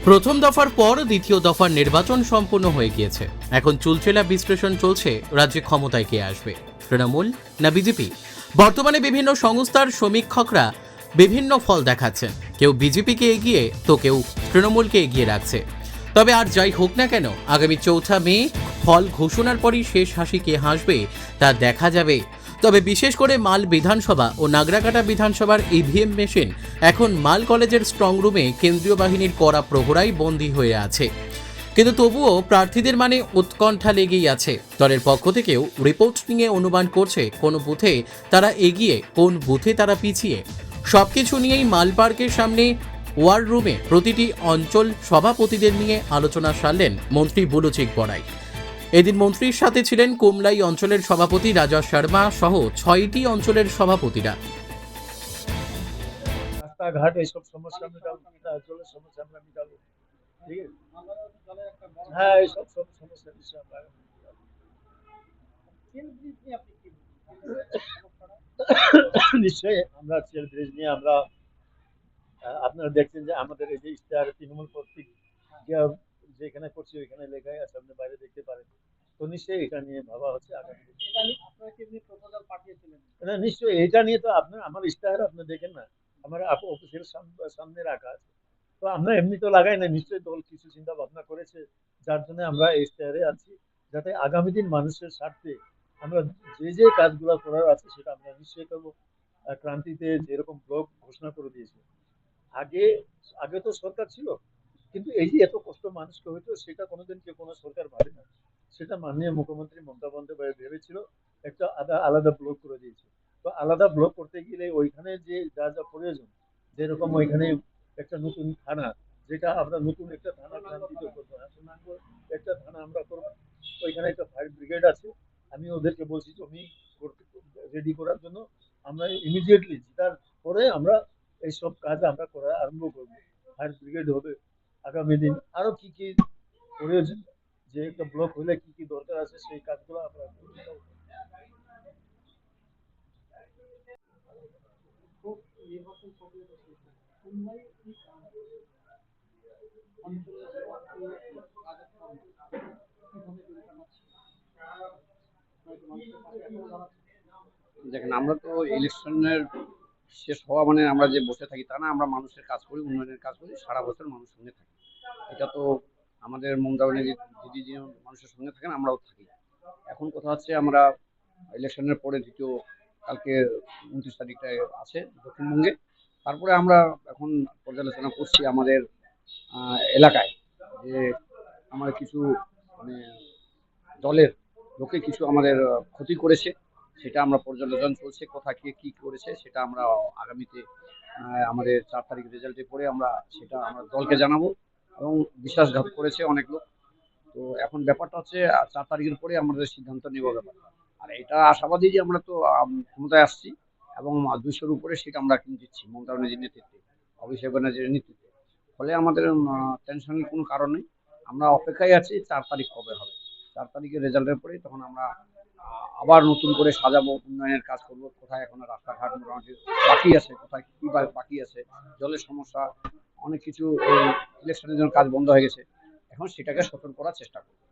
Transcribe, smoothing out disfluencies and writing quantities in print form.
প্রথম দফার পর দ্বিতীয় দফার নির্বাচন সম্পূর্ণ হয়ে গিয়েছে। এখন চুলচেলা বিশ্লেষণ চলছে রাজ্যে ক্ষমতায় কে আসবে, তৃণমূল না বিজেপি। বর্তমানে বিভিন্ন সংস্থার সমীক্ষকরা বিভিন্ন ফল দেখাচ্ছেন, কেউ বিজেপিকে এগিয়ে তো কেউ তৃণমূলকে এগিয়ে রাখছে। তবে আর যাই হোক না কেন, আগামী 4 মে ফল ঘোষণার পরই শেষ হাসি কে হাসবে তা দেখা যাবে। তবে বিশেষ করে মাল বিধানসভা ও নাগরাকাটা বিধানসভার ইভিএম মেশিন এখন মাল কলেজের স্ট্রং রুমে কেন্দ্রীয় বাহিনীর কড়া প্রহরায় বন্দী হয়ে আছে। কিন্তু তবুও প্রার্থীদের মানে উৎকণ্ঠা লেগেই আছে। দলের পক্ষ থেকেও রিপোর্ট নিয়ে অনুমান করছে কোন বুথে তারা এগিয়ে, কোন বুথে তারা পিছিয়ে। সবকিছু নিয়েই মাল পার্কের সামনে ওয়ার রুমে প্রতিটি অঞ্চল সভাপতিদের নিয়ে আলোচনা সারলেন মন্ত্রী বুলুচিক বড়াই। এদিন মন্ত্রীর সাথে ছিলেন কুমলাই অঞ্চলের সভাপতি রাজা শর্মা সহ 6টি অঞ্চলের সভাপতিরা। রাস্তাঘাট এইসব সমস্যা মেটাবো, জলের সমস্যা আমরা মেটাবো, ঠিক আছে। হ্যাঁ, এইসব সব সমস্যা বিষয়ে আমরা নিশ্চয়ই আমরা চেয়ার ব্রিজ নিয়ে আমরা আপনারা দেখছেন যে আমাদের এই যে ইস্তাহার তৃণমূল কর্তৃক যেখানে করছি ওইখানে লেখাই আছে, আপনি বাইরে দেখতে পারেন। তো নিশ্চয়ই এটা নিয়ে ভাবা হচ্ছে আগামী না, নিশ্চয়ই এটা নিয়ে তো আপনার আমার ইস্তাহার আপনি দেখেন না, আমার অফিসের সামনে রাখা আছে। তো আমরা এমনি তো লাগাই না, নিশ্চয়ই দল কিছু চিন্তা ভাবনা করেছে, যার জন্য আমরা এই ইস্তাহারে আছি, যাতে আগামী দিন মানুষের স্বার্থে আমরা যে যে কাজগুলো করার আছে সেটা আমরা নিশ্চয়ই করবো। ক্রান্তিতে যেরকম ব্লক ঘোষণা করে দিয়েছে, আগে আগে তো সরকার ছিল, কিন্তু এই যে এত কষ্ট মানুষকে হইতো সেটা কোনোদিন কেউ কোনো সরকার ভাবে না। সেটা মাননীয় মুখ্যমন্ত্রী মমতা বন্দ্যোপাধ্যায় ভেবেছিল, একটা আলাদা ব্লক করে দিয়েছে। তো আলাদা ব্লক করতে গেলে ওইখানে যে যা যা প্রয়োজন, যেরকম ওইখানে একটা নতুন থানা, যেটা আমরা নতুন একটা থানা ক্রান্তিতে করবো, একটা থানা আমরা করবো, ওইখানে একটা ফায়ার ব্রিগেড আছে। আমি ওদেরকে বলছি জমি রেডি করার জন্য, আমরা ইমিডিয়েটলি তারপরে আমরা এইসব কাজ আমরা করা আরম্ভ করবো। ফায়ার ব্রিগেড হবে আগামী দিন, আরো কি কি প্রয়োজন, যে একটা ব্লক হলে কি কি দরকার আছে সেই কাজগুলো আমরা দেখেন, আমরা তো ইলেকশনের শেষ হওয়া মানে আমরা যে বসে থাকি তা না, আমরা মানুষের কাজ করি, উন্নয়নের কাজ করি, সারা বছর মানুষের সঙ্গে থাকি। এটা তো আমাদের মমতাবাহিনী দিদি যে মানুষের সঙ্গে থাকেন, আমরাও থাকি। এখন কথা হচ্ছে আমরা ইলেকশনের পরে দ্বিতীয় কালকে 29 তারিখটায় আছে দক্ষিণবঙ্গে। তারপরে আমরা এখন পর্যালোচনা করছি আমাদের এলাকায় যে আমার কিছু মানে দলের লোকে কিছু আমাদের ক্ষতি করেছে, সেটা আমরা পর্যালোচনা চলছে, কোথা কে কি করেছে সেটা আমরা আগামীতে আমাদের 4 তারিখ রেজাল্টে পরে আমরা সেটা আমরা দলকে জানাবো। এবং বিশ্বাসঘাত করেছে অনেক লোক। তো এখন ব্যাপারটা হচ্ছে 4 তারিখের পরে আমাদের সিদ্ধান্ত নেব ব্যাপার। আর এটা আশাবাদী যে আমরা তো ক্ষমতায় আসছি এবং 200-র উপরে সিট আমরা কিন্তু দিচ্ছি মমতা ব্যানার্জির নেতৃত্বে, অভিষেক ব্যানার্জির নেতৃত্বে। ফলে আমাদের টেনশনের কোনো কারণ নেই। আমরা অপেক্ষায় আছি 4 তারিখ কবে হবে। 4 তারিখের রেজাল্টের পরে তখন আমরা আবার নতুন করে সাজাবো, উন্নয়নের কাজ করবো, কোথায় এখনো রাস্তাঘাট মোটামুটি বাকি আছে, কোথায় কি বাকি আছে, জলের সমস্যা, অনেক কিছু ইলেকশনের জন্য কাজ বন্ধ হয়ে গেছে, এখন সেটাকে সচল করার চেষ্টা করবো।